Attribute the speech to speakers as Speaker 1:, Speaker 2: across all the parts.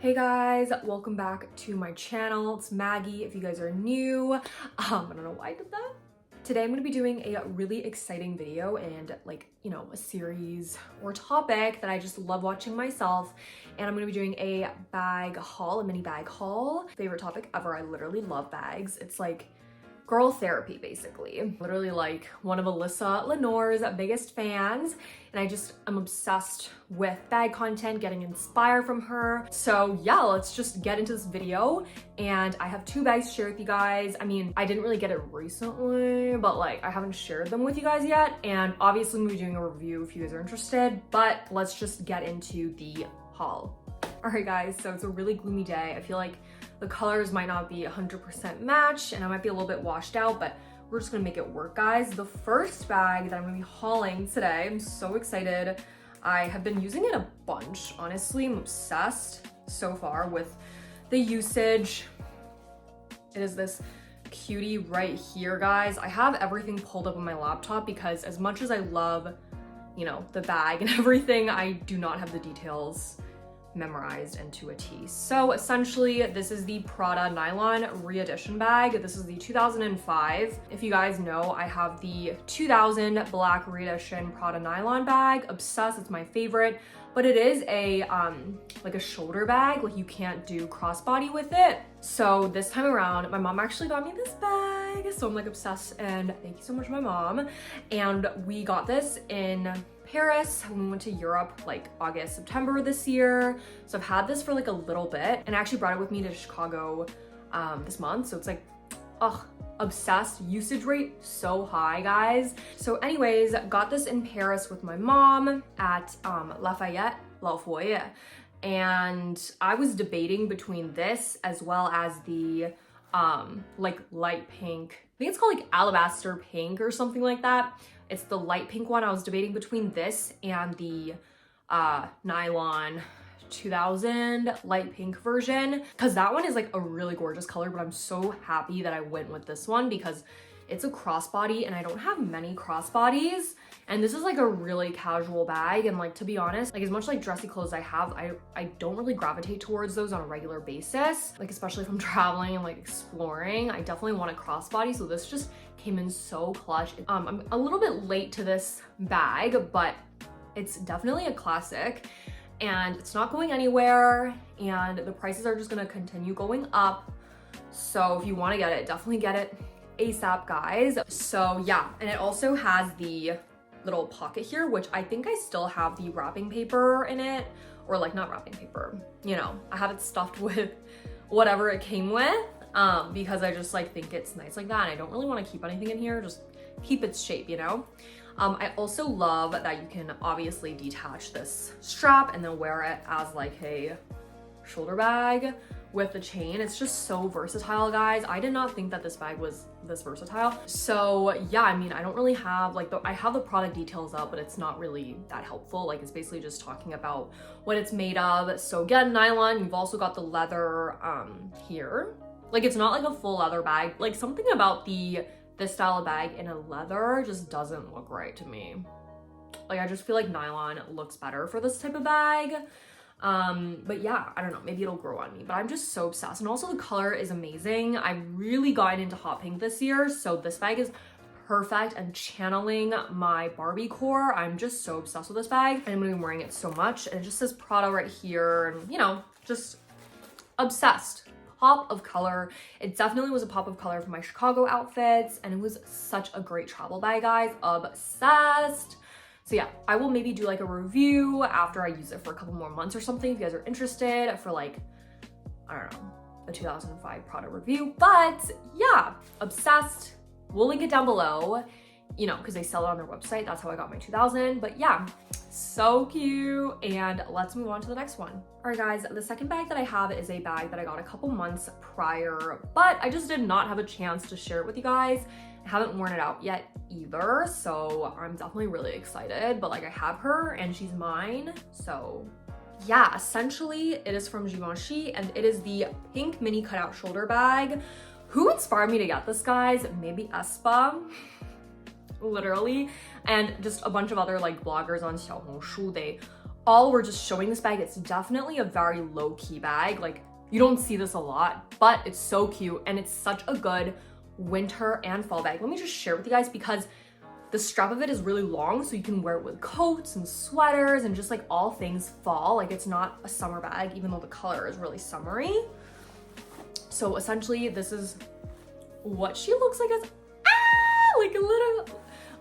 Speaker 1: Hey guys, welcome back to my channel. It's Maggie if you guys are new. I don't know why I did that. Today I'm going to be doing a really exciting video and a series or topic that I just love watching myself. And I'm going to be doing a bag haul, a mini bag haul. Favorite topic ever. I literally love bags. It's like girl therapy, basically. Literally like one of Alyssa Lenore's biggest fans, and I'm obsessed with bag content, getting inspired from her. So yeah, let's just get into this video. And I have two bags to share with you guys. I mean, I didn't really get it recently, but I haven't shared them with you guys yet. And obviously I'm gonna be doing a review if you guys are interested, but let's just get into the haul. All right guys, so it's a really gloomy day. I feel like the colors might not be 100% match and I might be a little bit washed out, but we're just gonna make it work, guys. The first bag that I'm gonna be hauling today, I'm so excited. I have been using it a bunch, honestly. I'm obsessed so far with the usage. It is this cutie right here, guys. I have everything pulled up on my laptop because as much as I love, the bag and everything, I do not have the details memorized and to a T. So essentially, this is the Prada nylon re-edition bag. This is the 2005. If you guys know, I have the 2000 black re-edition Prada nylon bag. Obsessed, it's my favorite. But it is a like a shoulder bag. Like you can't do crossbody with it. So this time around, my mom actually got me this bag. So I'm obsessed, and thank you so much, my mom. And we got this in Paris when we went to Europe August, September this year. So I've had this for a little bit, and I actually brought it with me to Chicago this month. So it's obsessed. Usage rate so high, guys. So anyways, got this in Paris with my mom at Lafayette, and I was debating between this as well as the light pink, I think it's called alabaster pink or something like that. It's the light pink one. I was debating between this and the nylon 2000 light pink version, because that one is a really gorgeous color, but I'm so happy that I went with this one because it's a crossbody and I don't have many crossbodies, and this is a really casual bag. And to be honest, as much dressy clothes I have, I don't really gravitate towards those on a regular basis, especially if I'm traveling and exploring. I definitely want a crossbody, so this just came in so clutch. I'm a little bit late to this bag, but it's definitely a classic and it's not going anywhere, and the prices are just gonna continue going up. So if you want to get it, definitely get it ASAP, guys. So yeah, and it also has the little pocket here, which I think I still have the wrapping paper in it, or not wrapping paper, I have it stuffed with whatever it came with, because I just think it's nice like that, and I don't really want to keep anything in here, just keep its shape, I also love that you can obviously detach this strap and then wear it as a shoulder bag with the chain. It's just so versatile, guys. I did not think that this bag was this versatile. So yeah, I mean, I don't really have I have the product details up, but it's not really that helpful. It's basically just talking about what it's made of. So again, nylon. You've also got the leather here. It's not a full leather bag. Something about this style of bag in a leather just doesn't look right to me. I just feel nylon looks better for this type of bag. But yeah, I don't know, maybe it'll grow on me, but I'm just so obsessed. And also the color is amazing. I've really gotten into hot pink this year, so this bag is perfect and channeling my Barbie core. I'm just so obsessed with this bag, and I'm gonna be wearing it so much. And it just says Prada right here, and just obsessed. Pop of color. It definitely was a pop of color for my Chicago outfits, and it was such a great travel bag, guys. Obsessed. So yeah, I will maybe do a review after I use it for a couple more months or something if you guys are interested for I don't know, a 2005 Prada review. But yeah, obsessed. We'll link it down below, because they sell it on their website. That's how I got my 2000. But yeah, so cute. And let's move on to the next one. All right, guys, the second bag that I have is a bag that I got a couple months prior, but I just did not have a chance to share it with you guys. I haven't worn it out yet either, so I'm definitely really excited. But I have her and she's mine. So yeah, essentially it is from Givenchy, and it is the pink mini cutout shoulder bag. Who inspired me to get this, guys? Maybe Espa. Literally, and just a bunch of other bloggers on Xiaohongshu. They all we're just showing this bag, it's definitely a very low-key bag. Like, you don't see this a lot, but it's so cute and it's such a good winter and fall bag. Let me just share with you guys because the strap of it is really long, so you can wear it with coats and sweaters and just like all things fall. Like, it's not a summer bag, even though the color is really summery. So essentially, this is what she looks like as, like a little,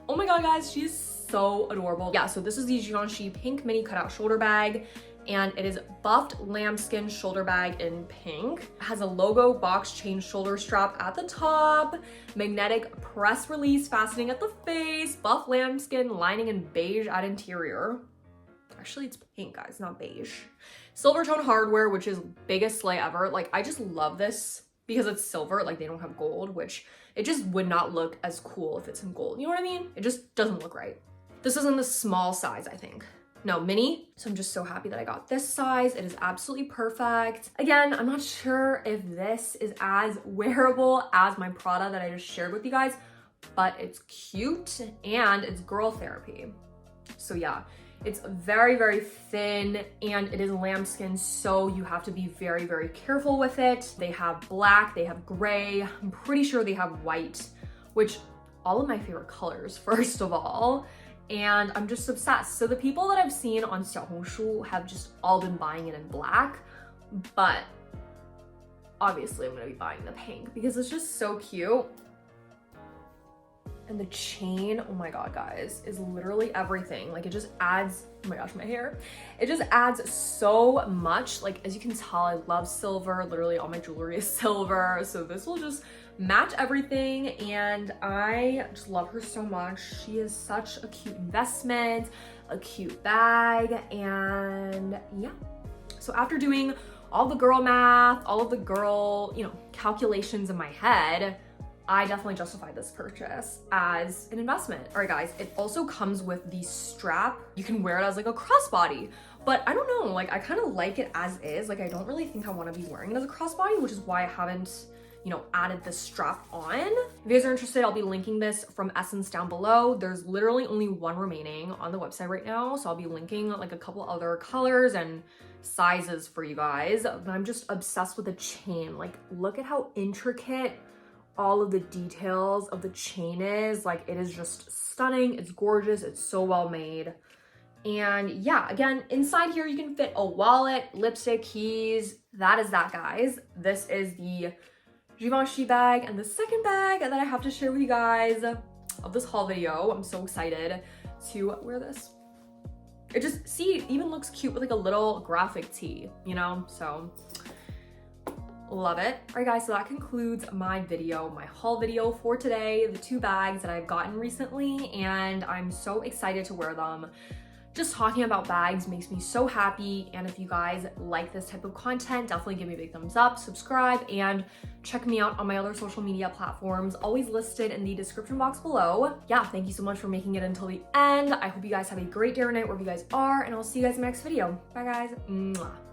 Speaker 1: oh my God, guys, she's so adorable. Yeah, so this is the Givenchy pink mini cutout shoulder bag, and it is buffed lambskin shoulder bag in pink. It has a logo box chain shoulder strap at the top, magnetic press release fastening at the face, buff lambskin lining in beige at interior. Actually, it's pink, guys, not beige. Silver tone hardware, which is biggest slay ever. Like, I just love this because it's silver. Like, they don't have gold, which it just would not look as cool if it's in gold. You know what I mean? It just doesn't look right. This is in the small size, I think. No, mini. So I'm just so happy that I got this size. It is absolutely perfect. Again, I'm not sure if this is as wearable as my Prada that I just shared with you guys, but it's cute and it's girl therapy. So yeah, it's very, very thin and it is lambskin, so you have to be very, very careful with it. They have black, they have gray. I'm pretty sure they have white, which all of my favorite colors, first of all. And I'm just obsessed. So the people that I've seen on Xiaohongshu have just all been buying it in black, but obviously I'm gonna be buying the pink because it's just so cute. And the chain, oh my God, guys, is literally everything. Like, it just adds, oh my gosh, my hair. It just adds so much. Like, as you can tell, I love silver. Literally all my jewelry is silver. So this will just match everything. And I just love her so much. She is such a cute investment, a cute bag. And yeah. So after doing all the girl math, all of the girl, you know, calculations in my head, I definitely justified this purchase as an investment. All right, guys, it also comes with the strap. You can wear it as like a crossbody, but I don't know, like I kind of like it as is. Like, I don't really think I want to be wearing it as a crossbody, which is why I haven't, you know, added the strap on. If you guys are interested, I'll be linking this from Essence down below. There's literally only one remaining on the website right now, so I'll be linking like a couple other colors and sizes for you guys. But I'm just obsessed with the chain. Like, look at how intricate all of the details of the chain is. Like, it is just stunning. It's gorgeous. It's so well made. And yeah, again, inside here you can fit a wallet, lipstick, keys. That is that, guys. This is the Givenchy bag, and the second bag that I have to share with you guys of this haul video. I'm so excited to wear this. It just, see, it even looks cute with like a little graphic tee, you know? So love it. All right, guys, so that concludes my video, my haul video for today, the two bags that I've gotten recently, and I'm so excited to wear them. Just talking about bags makes me so happy, and if you guys like this type of content, definitely give me a big thumbs up, subscribe, and check me out on my other social media platforms, always listed in the description box below. Yeah, thank you so much for making it until the end. I hope you guys have a great day or night wherever you guys are, and I'll see you guys in the next video. Bye, guys. Mwah.